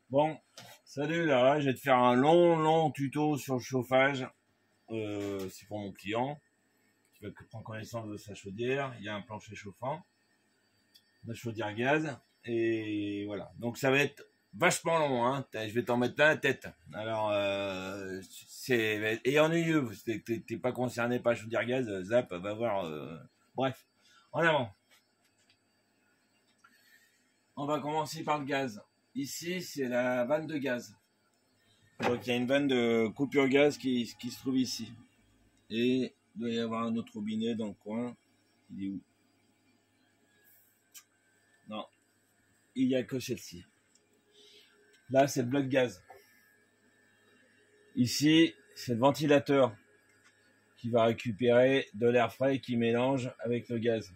Bon, salut là, je vais te faire un long tuto sur le chauffage. C'est pour mon client qui va prendre connaissance de sa chaudière. Il y a un plancher chauffant, la chaudière gaz, et voilà. Donc ça va être vachement long, hein. Je vais t'en mettre plein la tête. Alors, et ennuyeux. T'es pas concerné par la chaudière gaz, zap, va voir. Bref, en avant. On va commencer par le gaz. Ici, c'est la vanne de gaz. Donc il y a une vanne de coupure gaz qui se trouve ici. Et il doit y avoir un autre robinet dans le coin. Il est où? Non, il n'y a que celle-ci. Là, c'est le bloc gaz. Ici, c'est le ventilateur qui va récupérer de l'air frais qui mélange avec le gaz.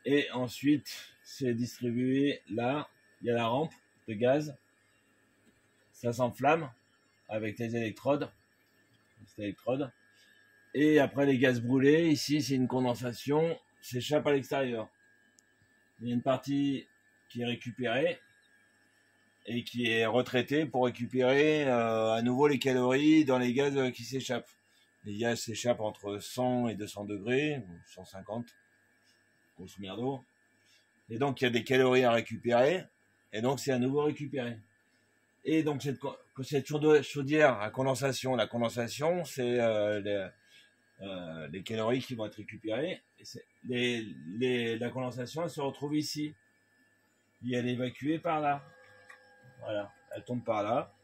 Et ensuite, c'est distribué là. Il y a la rampe de gaz. Ça s'enflamme avec les électrodes. Et après les gaz brûlés, ici c'est une condensation, s'échappe à l'extérieur. Il y a une partie qui est récupérée et qui est retraitée pour récupérer à nouveau les calories dans les gaz qui s'échappent. Les gaz s'échappent entre 100 et 200 degrés, 150, grosso merdo. Et donc il y a des calories à récupérer, et donc c'est à nouveau récupéré. Et donc cette chaudière à condensation, la condensation c'est les calories qui vont être récupérées. La condensation, elle se retrouve ici. Et elle est évacuée par là. Voilà, elle tombe par là.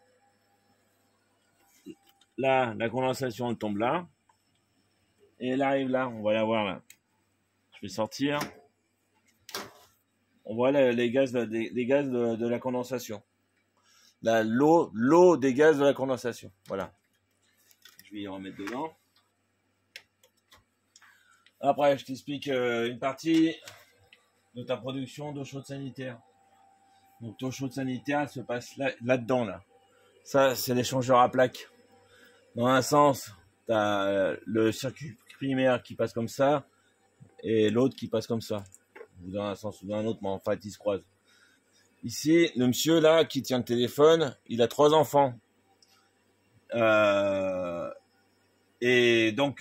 Là, la condensation, elle tombe là. Et elle arrive là. On va la voir là. Je vais sortir. On voit les gaz, les gaz de la condensation. L'eau des gaz de la condensation. Voilà. Je vais y remettre dedans. Après, je t'explique une partie de ta production d'eau chaude sanitaire. Donc, l'eau chaude sanitaire, elle se passe là-dedans, là. Ça, c'est l'échangeur à plaques. Dans un sens, tu as le circuit primaire qui passe comme ça et l'autre qui passe comme ça. Ou dans un sens ou dans un autre, mais en fait, ils se croisent. Ici, le monsieur, là, qui tient le téléphone, il a 3 enfants. Et donc,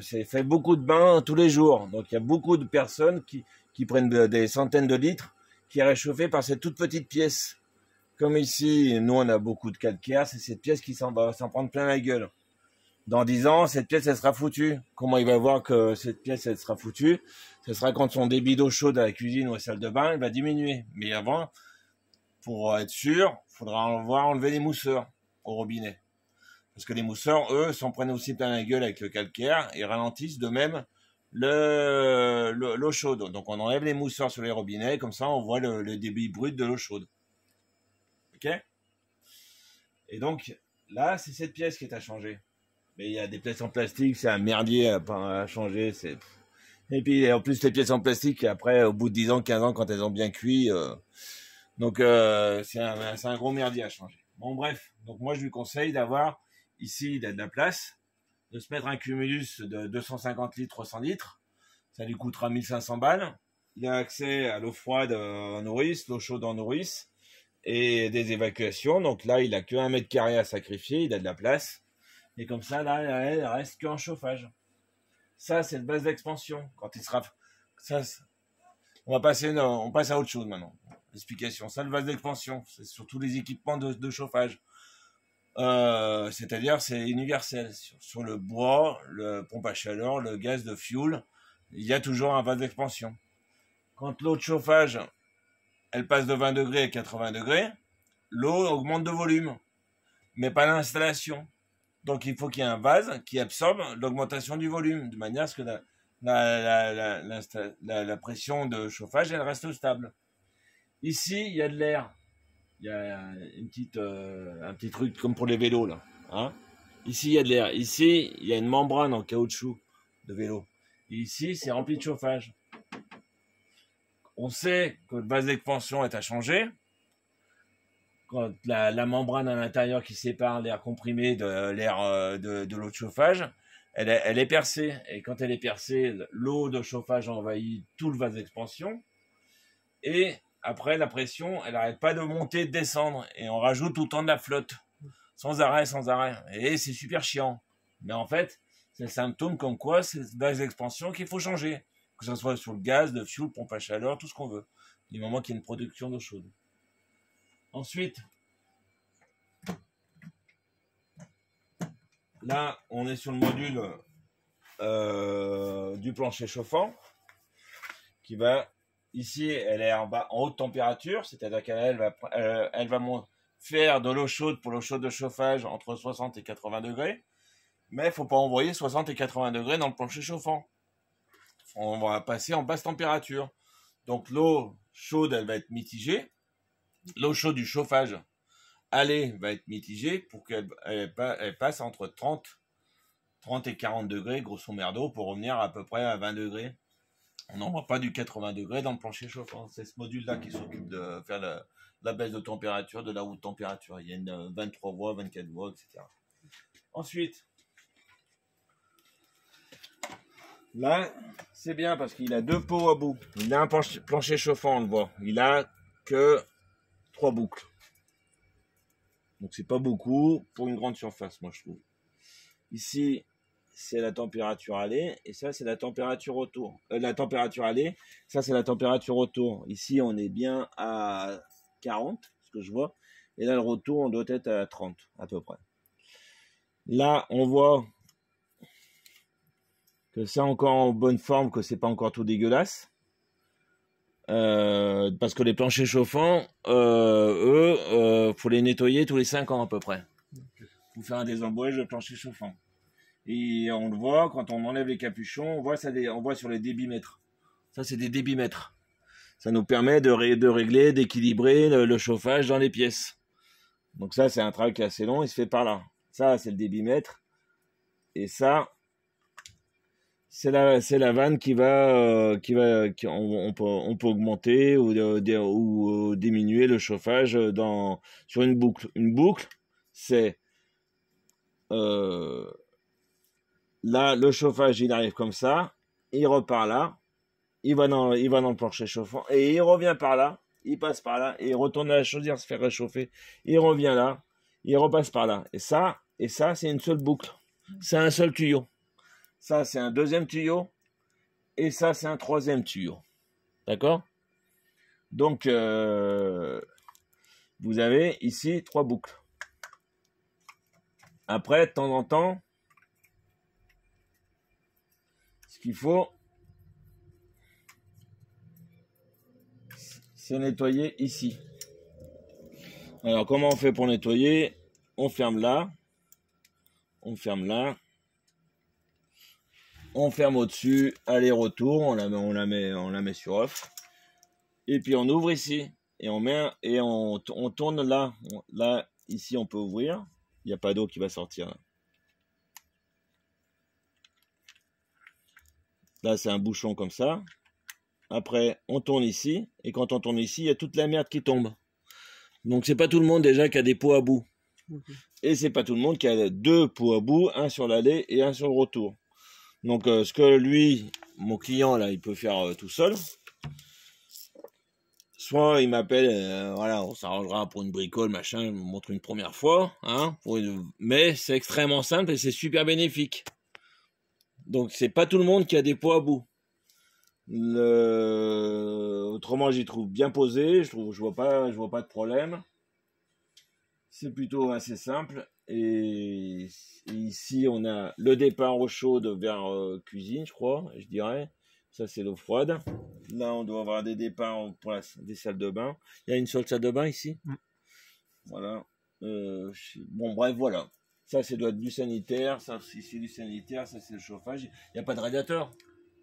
c'est fait beaucoup de bains tous les jours. Donc, il y a beaucoup de personnes qui prennent des centaines de litres qui est réchauffée par cette toute petite pièce. Comme ici, nous, on a beaucoup de calcaire, c'est cette pièce qui va s'en prendre plein la gueule. Dans 10 ans, cette pièce, elle sera foutue. Comment il va voir que cette pièce, elle sera foutue? Ce sera quand son débit d'eau chaude à la cuisine ou à la salle de bain, il va diminuer. Mais avant, pour être sûr, il faudra enlever les mousseurs au robinet. Parce que les mousseurs, eux, s'en prennent aussi plein la gueule avec le calcaire et ralentissent de même l'eau chaude. Donc on enlève les mousseurs sur les robinets, comme ça on voit le débit brut de l'eau chaude. Ok? Et donc là, c'est cette pièce qui est à changer. Mais il y a des pièces en plastique, c'est un merdier à changer. Et puis en plus les pièces en plastique, après au bout de 10 ans, 15 ans, quand elles ont bien cuit, c'est un gros merdier à changer. Bon bref, donc moi je lui conseille d'avoir ici, il a de la place, de se mettre un cumulus de 250 litres, 300 litres. Ça lui coûtera 1500 balles. Il a accès à l'eau froide en nourrice, l'eau chaude en nourrice et des évacuations. Donc là, il a que 1 mètre carré à sacrifier, il a de la place. Et comme ça, là, il reste qu'en chauffage. Ça, c'est le base d'expansion. Quand il sera... Ça, on passe à autre chose maintenant. L'explication. Ça, le base d'expansion. C'est sur tous les équipements de chauffage. C'est-à-dire, c'est universel. Sur le bois, le pompe à chaleur, le gaz de fuel, il y a toujours un vase d'expansion. Quand l'eau de chauffage, elle passe de 20 degrés à 80 degrés, l'eau augmente de volume, mais pas l'installation. Donc il faut qu'il y ait un vase qui absorbe l'augmentation du volume, de manière à ce que la pression de chauffage, elle reste stable. Ici, il y a de l'air. Il y a un petit truc comme pour les vélos, là. Hein? Ici, il y a de l'air. Ici, il y a une membrane en caoutchouc de vélo. Et ici, c'est rempli de chauffage. On sait que le vase d'expansion est à changer. Quand la membrane à l'intérieur qui sépare l'air comprimé de l'air de l'eau de chauffage, elle est percée. Et quand elle est percée, l'eau de chauffage envahit tout le vase d'expansion. Et après, la pression, elle n'arrête pas de monter, de descendre. Et on rajoute tout le temps de la flotte. Sans arrêt, sans arrêt. Et c'est super chiant. Mais en fait, c'est le symptôme comme quoi c'est dans les expansions qu'il faut changer. Que ce soit sur le gaz, le fioul, pompe à chaleur, tout ce qu'on veut. Du moment qu'il y a une production d'eau chaude. Ensuite, là, on est sur le module du plancher chauffant qui va, ici, elle est en bas, en haute température, c'est-à-dire qu'elle va faire de l'eau chaude pour l'eau chaude de chauffage entre 60 et 80 degrés, mais il ne faut pas envoyer 60 et 80 degrés dans le plancher chauffant. On va passer en basse température. Donc l'eau chaude, elle va être mitigée. L'eau chaude du chauffage aller va être mitigée pour qu'elle passe entre 30 et 40 degrés, grosso merdo, pour revenir à peu près à 20 degrés. On n'envoie pas du 80 degrés dans le plancher chauffant. C'est ce module-là qui s'occupe de faire la baisse de température, de la haute température. Il y a une 23 voies, 24 voies, etc. Ensuite, là, c'est bien parce qu'il a deux pots à bout. Il a un plancher chauffant, on le voit. Il a que 3 boucles. Donc c'est pas beaucoup pour une grande surface, moi je trouve. Ici, c'est la température aller et ça c'est la température retour. La température aller, ça c'est la température retour. Ici on est bien à 40, ce que je vois. Et là le retour on doit être à 30 à peu près. Là on voit que c'est encore en bonne forme, que c'est pas encore tout dégueulasse. Parce que les planchers chauffants, faut les nettoyer tous les 5 ans à peu près. Faut faire un désembouage de plancher chauffant. Et on le voit, quand on enlève les capuchons, on voit sur les débitmètres. Ça, c'est des débitmètres. Ça nous permet de régler, d'équilibrer le chauffage dans les pièces. Donc ça, c'est un travail qui est assez long, il se fait par là. Ça, c'est le débitmètre. Et ça, c'est la vanne on peut augmenter ou diminuer le chauffage sur une boucle. Une boucle, c'est là, le chauffage, il arrive comme ça, il repart là, il va dans le plancher chauffant, et il revient par là, il passe par là, et il retourne à la chaudière se faire réchauffer, il revient là, il repasse par là. Et ça, c'est une seule boucle. C'est un seul tuyau. Ça, c'est un deuxième tuyau, et ça, c'est un troisième tuyau. D'accord? Donc, vous avez ici 3 boucles. Après, de temps en temps, ce qu'il faut, c'est nettoyer ici. Alors, comment on fait pour nettoyer? On ferme là. On ferme là. On ferme au-dessus. Aller-retour. On la met sur off. Et puis, on ouvre ici. Et on tourne là. Là, ici, on peut ouvrir. Il n'y a pas d'eau qui va sortir. Là, c'est un bouchon comme ça. Après, on tourne ici. Et quand on tourne ici, il y a toute la merde qui tombe. Donc, c'est pas tout le monde déjà qui a des pots à bout. Okay. Et c'est pas tout le monde qui a 2 pots à bout, un sur l'aller et un sur le retour. Donc, ce que lui, mon client, là, il peut faire tout seul. Soit il m'appelle, voilà, on s'arrangera pour une bricole, machin, il me montre une première fois. Hein, mais c'est extrêmement simple et c'est super bénéfique. Donc, c'est pas tout le monde qui a des pots à bout. Autrement, j'y trouve bien posé. Je vois pas de problème. C'est plutôt assez simple. Et ici, on a le départ eau chaude vers cuisine, je crois, je dirais. Ça, c'est l'eau froide. Là, on doit avoir des départs pour des salles de bain. Il y a une seule salle de bain ici. Voilà. Bon, bref, voilà. Ça, c'est doit être du sanitaire. Ça, c'est du sanitaire. Ça, c'est le chauffage. Il n'y a pas de radiateur.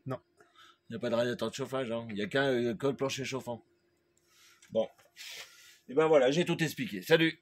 Non. Il n'y a pas de radiateur de chauffage. Hein. Il n'y a qu'un plancher chauffant. Bon. Et ben voilà, j'ai tout expliqué. Salut!